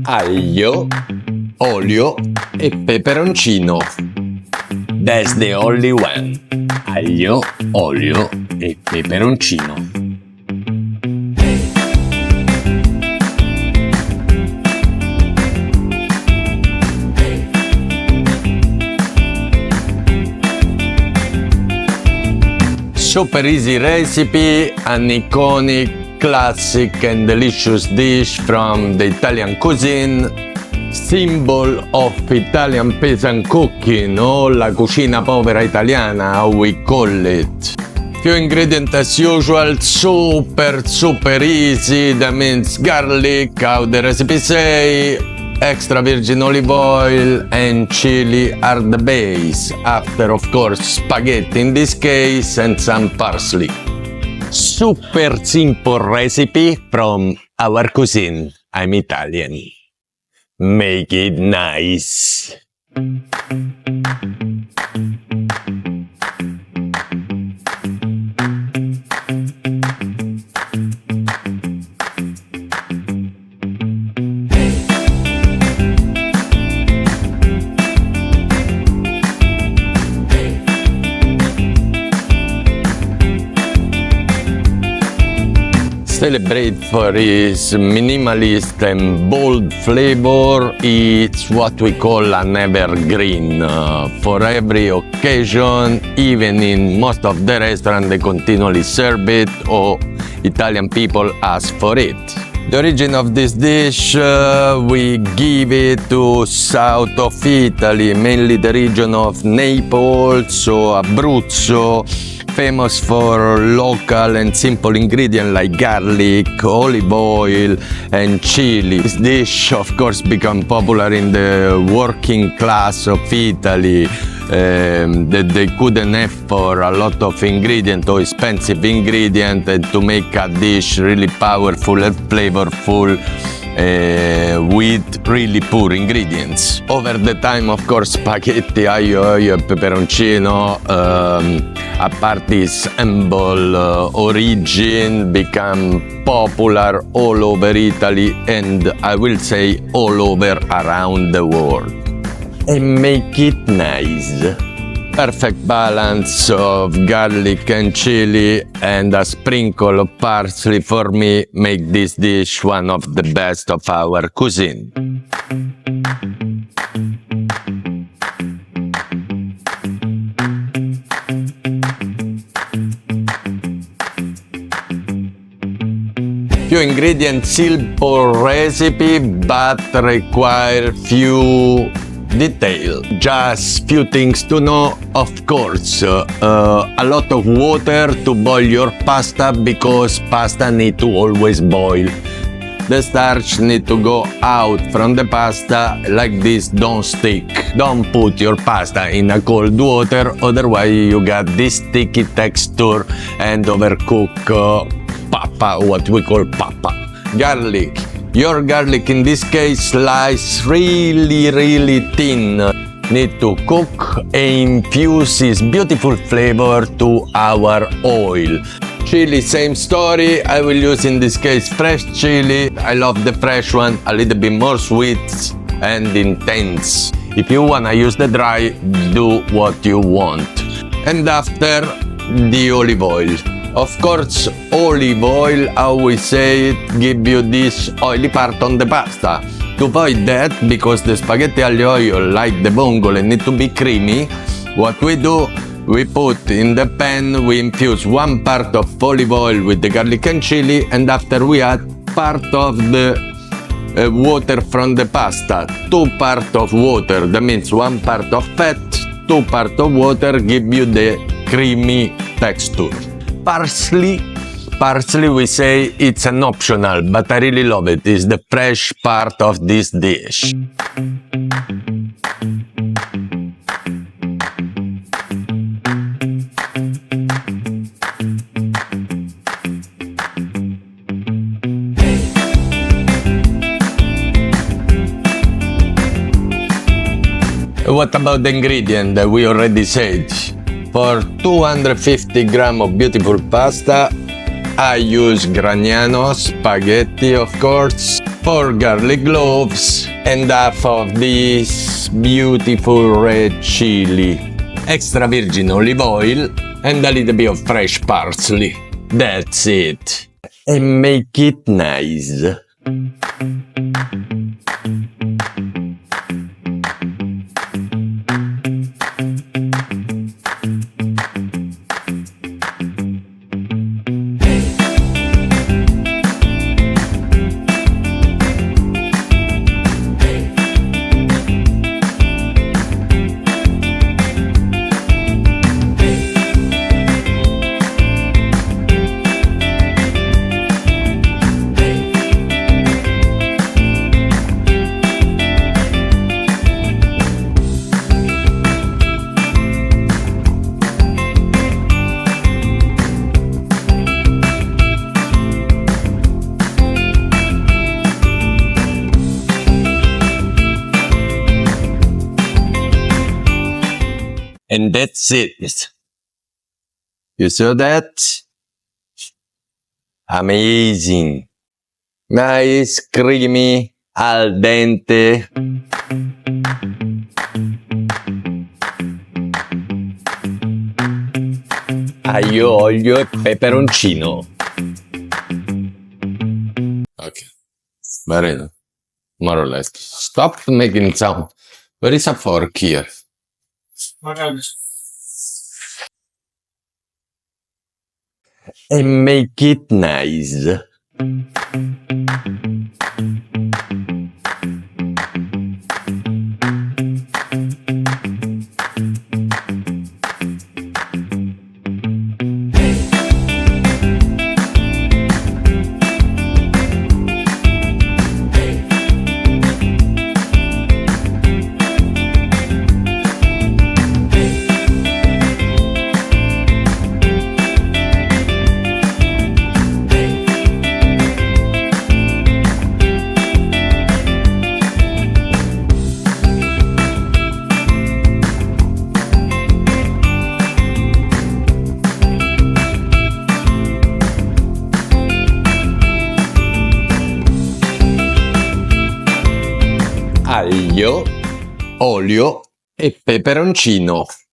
Aglio, olio e peperoncino. That's the only one. Aglio, olio e peperoncino. Super easy recipe, an iconic, classic and delicious dish from the Italian cuisine, symbol of Italian peasant cooking, o la cucina povera italiana, how we call it. Few ingredients as usual, super easy, that means garlic, how the recipe say, extra virgin olive oil and chili are the base, after of course spaghetti in this case and some parsley. Super simple recipe from our cuisine. I'm Italian. Make it nice. Celebrate for its minimalist and bold flavor. It's what we call an evergreen. For every occasion, even in most of the restaurants, they continually serve it, or Italian people ask for it. The origin of this dish, we give it to south of Italy, mainly the region of Naples, so Abruzzo, famous for local and simple ingredients like garlic, olive oil and chili. This dish of course became popular in the working class of Italy, that they couldn't have for a lot of ingredients or expensive ingredients, and to make a dish really powerful and flavorful with really poor ingredients. Over the time, of course, spaghetti, aglio olio and peperoncino, apart this humble origin, become popular all over Italy and I will say all over around the world. And make it nice. Perfect balance of garlic and chili and a sprinkle of parsley for me make this dish one of the best of our cuisine. Few ingredients, simple recipe, but require few detail. Just few things to know. Of course, a lot of water to boil your pasta, because pasta need to always boil. The starch need to go out from the pasta like this, don't stick. Don't put your pasta in a cold water, otherwise you got this sticky texture and overcook papa, what we call papa. Garlic. Your garlic in this case slice really thin. Need to cook and infuse its beautiful flavor to our oil. Chili, same story. I will use in this case fresh chili. I love the fresh one, a little bit more sweet and intense. If you wanna use the dry, do what you want. And after, the olive oil. Of course, olive oil, how we say it, give you this oily part on the pasta. To avoid that, because the spaghetti aglio olio, like the vongole, need to be creamy, what we do, we put in the pan, we infuse 1 part of olive oil with the garlic and chili, and after we add part of the water from the pasta. 2 parts of water, that means 1 part of fat, 2 parts of water give you the creamy texture. Parsley we say it's an optional, but I really love it. It's the fresh part of this dish. What about the ingredient that we already said? For 250 grams of beautiful pasta, I use Gragnano spaghetti, of course. 4 garlic cloves, and half of this beautiful red chili, extra virgin olive oil, and a little bit of fresh parsley. That's it. And make it nice. And that's it. You saw that? Amazing. Nice, creamy, al dente. Aglio olio e peperoncino. Okay. Very more or less. Stop making sound. There is a fork here. And make it nice. Aglio, olio e peperoncino.